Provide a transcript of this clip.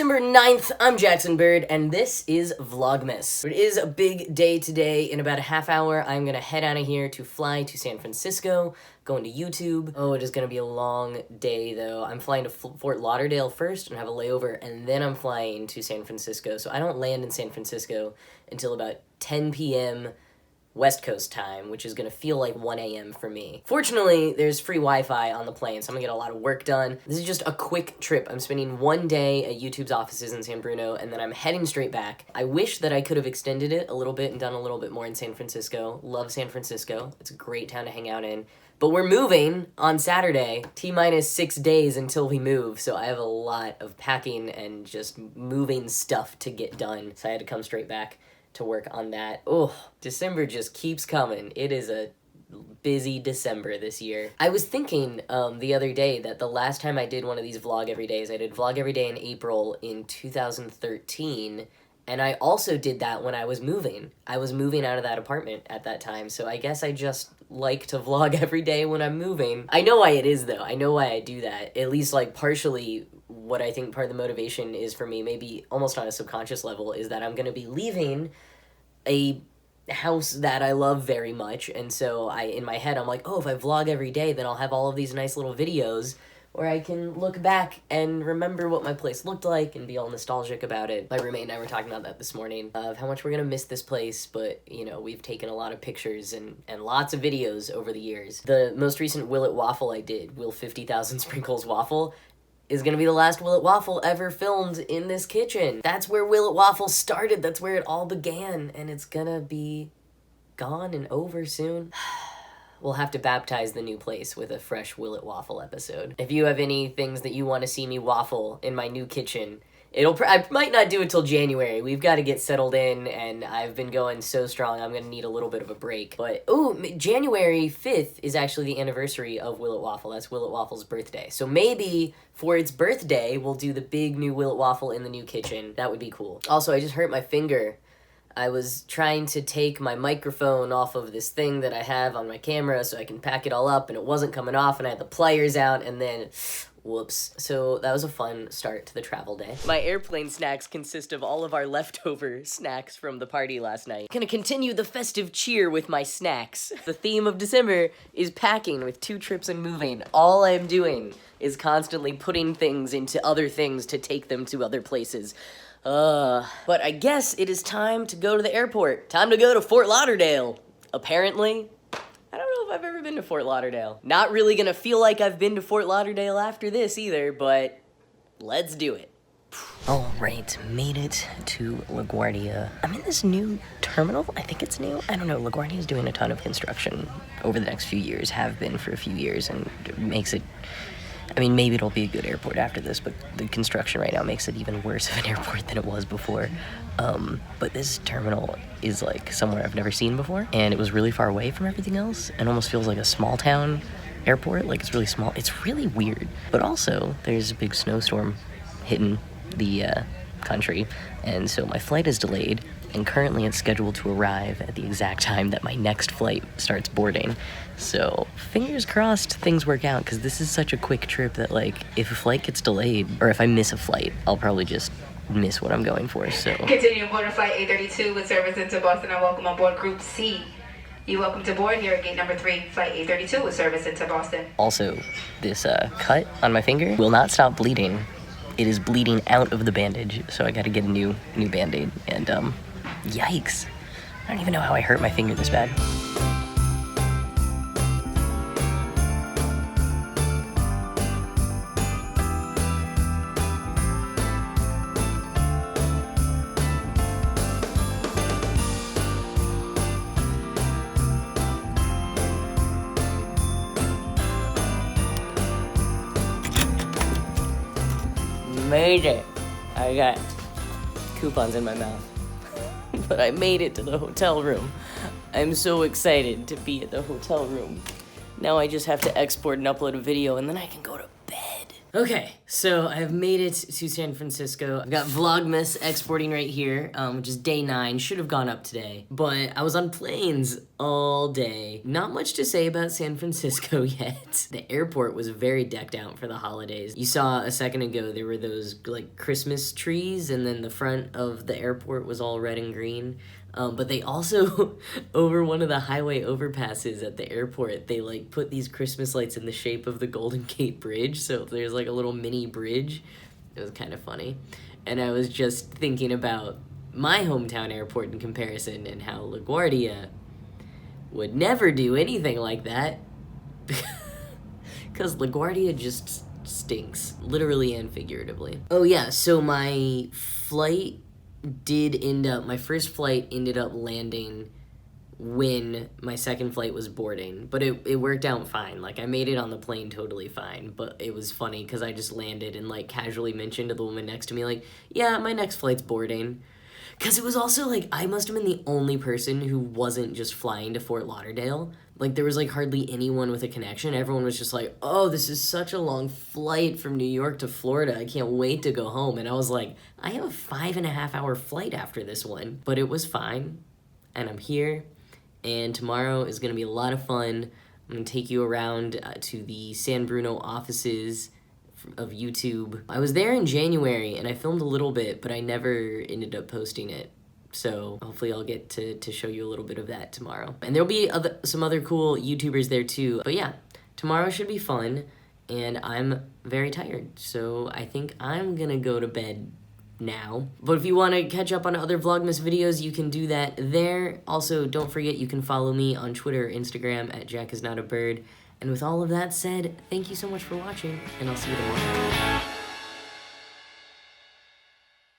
December 9th, I'm Jackson Bird, and this is Vlogmas. It is a big day today. In about a half hour, I'm gonna head out of here to fly to San Francisco, going to YouTube. Oh, it is gonna be a long day, though. I'm flying to Fort Lauderdale first and have a layover, and then I'm flying to San Francisco. So I don't land in San Francisco until about 10 p.m. West Coast time, which is gonna feel like 1 a.m. for me. Fortunately, there's free Wi-Fi on the plane, so I'm gonna get a lot of work done. This is just a quick trip. I'm spending one day at YouTube's offices in San Bruno, and then I'm heading straight back. I wish that I could have extended it a little bit and done a little bit more in San Francisco. Love San Francisco. It's a great town to hang out in. But we're moving on Saturday, T-minus 6 days until we move, so I have a lot of packing and just moving stuff to get done, so I had to come straight back to work on that. Oh, December just keeps coming. It is a busy December this year. I was thinking the other day that the last time I did one of these vlog every days, I did vlog every day in April in 2013, and I also did that when I was moving. I was moving out of that apartment at that time, so I guess I just like to vlog every day when I'm moving. I know why it is, though. I know why I do that. At least, like, partially what I think part of the motivation is for me, maybe almost on a subconscious level, is that I'm gonna be leaving a house that I love very much, and so in my head, I'm like, oh, if I vlog every day, then I'll have all of these nice little videos where I can look back and remember what my place looked like and be all nostalgic about it. My roommate and I were talking about that this morning, of how much we're gonna miss this place, but, you know, we've taken a lot of pictures and lots of videos over the years. The most recent Will It Waffle I did, Will 50,000 Sprinkles Waffle, is gonna be the last Will It Waffle ever filmed in this kitchen. That's where Will It Waffle started, that's where it all began, and it's gonna be gone and over soon. We'll have to baptize the new place with a fresh Will It Waffle episode. If you have any things that you want to see me waffle in my new kitchen, I might not do it till January. We've got to get settled in, and I've been going so strong, I'm going to need a little bit of a break. But, ooh, January 5th is actually the anniversary of Will It Waffle. That's Will It Waffle's birthday. So maybe for its birthday, we'll do the big new Will It Waffle in the new kitchen. That would be cool. Also, I just hurt my finger. I was trying to take my microphone off of this thing that I have on my camera so I can pack it all up, and it wasn't coming off, and I had the pliers out, and then whoops. So that was a fun start to the travel day. My airplane snacks consist of all of our leftover snacks from the party last night. Gonna continue the festive cheer with my snacks. The theme of December is packing with 2 trips and moving. All I'm doing is constantly putting things into other things to take them to other places. But I guess it is time to go to the airport. Time to go to Fort Lauderdale, apparently. I don't know if I've ever been to Fort Lauderdale. Not really gonna feel like I've been to Fort Lauderdale after this either, but let's do it. Alright, made it to LaGuardia. I'm in this new terminal. I think it's new. I don't know. LaGuardia is doing a ton of construction over the next few years, have been for a few years, and it makes it, I mean, maybe it'll be a good airport after this, but the construction right now makes it even worse of an airport than it was before. But this terminal is like somewhere I've never seen before, and it was really far away from everything else, and almost feels like a small town airport. Like, it's really small. It's really weird. But also, there's a big snowstorm hitting the country, and so my flight is delayed, and currently it's scheduled to arrive at the exact time that my next flight starts boarding. So fingers crossed things work out, because this is such a quick trip that, like, if a flight gets delayed, or if I miss a flight, I'll probably just miss what I'm going for, so. Continuing board on flight 832 with service into Boston, and welcome on board Group C. You welcome to board here at gate number 3, flight 832 with service into Boston. Also, this cut on my finger will not stop bleeding. It is bleeding out of the bandage, so I gotta get a new Band-Aid, and yikes. I don't even know how I hurt my finger this bad. Made it. I got coupons in my mouth. But I made it to the hotel room. I'm so excited to be at the hotel room. Now I just have to export and upload a video, and then I can go to bed. Okay, so I've made it to San Francisco. I've got Vlogmas exporting right here, which is day 9. Should have gone up today, but I was on planes all day. Not much to say about San Francisco yet. The airport was very decked out for the holidays. You saw a second ago there were those like Christmas trees, and then the front of the airport was all red and green. But they also, over one of the highway overpasses at the airport, they like put these Christmas lights in the shape of the Golden Gate Bridge. So there's like a little mini bridge. It was kind of funny. And I was just thinking about my hometown airport in comparison and how LaGuardia would never do anything like that. Because LaGuardia just stinks, literally and figuratively. Oh yeah, so my first flight ended up landing when my second flight was boarding, but it worked out fine. Like, I made it on the plane totally fine, but it was funny because I just landed and like casually mentioned to the woman next to me, like, yeah, my next flight's boarding. Because it was also like, I must have been the only person who wasn't just flying to Fort Lauderdale. Like, there was like hardly anyone with a connection. Everyone was just like, oh, this is such a long flight from New York to Florida. I can't wait to go home. And I was like, I have a 5.5-hour flight after this one. But it was fine. And I'm here. And tomorrow is going to be a lot of fun. I'm going to take you around to the San Bruno offices of YouTube. I was there in January and I filmed a little bit, but I never ended up posting it. So hopefully I'll get to show you a little bit of that tomorrow. And there'll be some other cool YouTubers there too. But yeah, tomorrow should be fun and I'm very tired. So I think I'm gonna go to bed now. But if you want to catch up on other Vlogmas videos, you can do that there. Also, don't forget you can follow me on Twitter or Instagram at JackIsNotABird. And with all of that said, thank you so much for watching, and I'll see you tomorrow.